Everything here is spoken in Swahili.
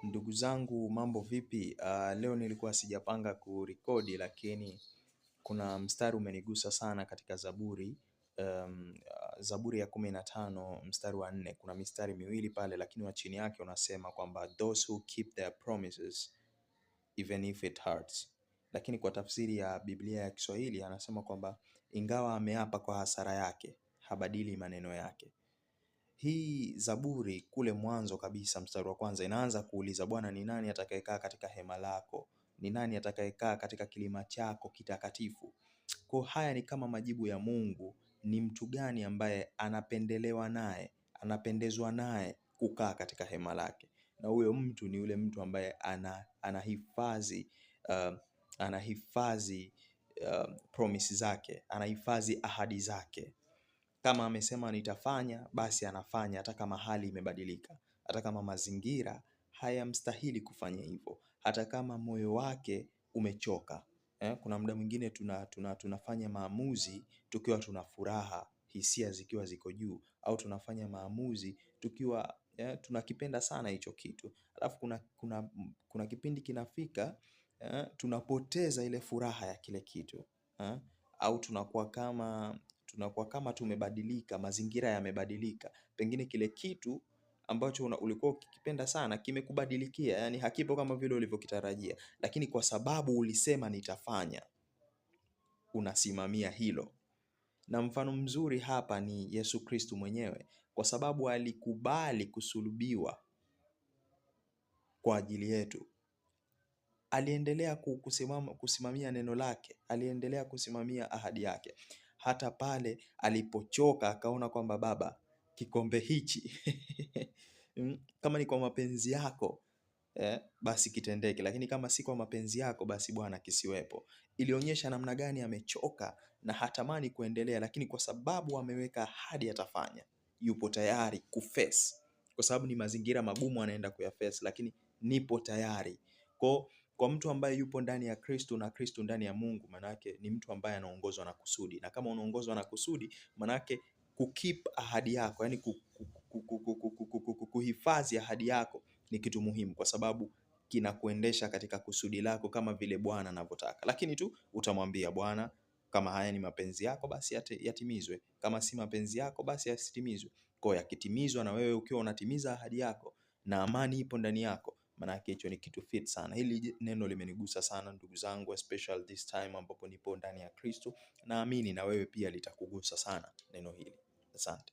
Ndugu zangu, mambo vipi? Leo nilikuwa sijapanga kurekodi, lakini kuna mstari umenigusa sana katika Zaburi. Zaburi ya 15 mstari wa 4. Kuna mistari miwili pale, lakini wa chini yake unasema kwamba those who keep their promises even if it hurts. Lakini kwa tafsiri ya Biblia ya Kiswahili anasema kwamba ingawa ameapa kwa hasara yake, habadili maneno yake. Hii Zaburi kule mwanzo kabisa mstari wa kwanza inaanza kuuliza, Bwana, ni nani atakayekaa katika hema lako? Ni nani atakayekaa katika kilima chako kitakatifu? Kwa haya ni kama majibu ya Mungu, ni mtu gani ambaye anapendelewa naye, anapendezwa naye kukaa katika hema lake. Na huyo mtu ni yule mtu ambaye anahifadhi promise zake, anahifadhi ahadi zake. Kama amesema nitafanya, basi anafanya, hata kama hali imebadilika, hata kama mazingira hayamstahili kufanya hivyo, hata kama moyo wake umechoka. Kuna muda mwingine tunafanya maamuzi tukiwa tuna furaha, hisia zikiwa ziko juu, au tunafanya maamuzi tukiwa tunakipenda sana hicho kitu. Alafu kuna kipindi kinafika, tunapoteza ile furaha ya kile kitu, au tunakuwa kama tumebadilika, mazingira yamebadilika, pengine kile kitu ambacho ulikuwa ukikipenda sana kimekubadilikia, yani hakipo kama vile ulivyokitarajia, lakini kwa sababu ulisema nitafanya, unasimamia hilo. Na mfano mzuri hapa ni Yesu Kristo mwenyewe, kwa sababu alikubali kusulubiwa kwa ajili yetu. Aliendelea kusimamia neno lake, aliendelea kusimamia ahadi yake. Hata pale alipochoka akaona kwamba Baba, kikombe hichi kama ni kwa mapenzi yako basi kitendeke, lakini kama si kwa mapenzi yako basi Bwana kisiwepo. Ilionyesha namna gani amechoka na hatamani kuendelea, lakini kwa sababu ameweka ahadi atafanya, yupo tayari kuface, kwa sababu ni mazingira magumu anaenda kuyaface, lakini nipo tayari. Kwa mtu ambaye yupo ndani ya Kristo na Kristo ndani ya Mungu, manake ni mtu ambaye anaongozwa na kusudi. Na kama unaongozwa na kusudi, manake kukeep ahadi yako, yani kuhifadhi ahadi yako ni kitu muhimu, kwa sababu kinakuendesha katika kusudi lako kama vile Bwana anavyotaka. Lakini tu utamwambia Bwana, kama haya ni mapenzi yako basi yatimizwe, kama si mapenzi yako basi yasitimizwe. Kwa yakitimizwa na wewe ukiwa unatimiza ahadi yako na amani ipo ndani yako, manake hicho ni kitu fit sana. Hili neno limenigusa sana ndugu zangu, especially this time ambapo nipo ndani ya Kristo. Naamini na wewe pia litakugusa sana neno hili. Asante.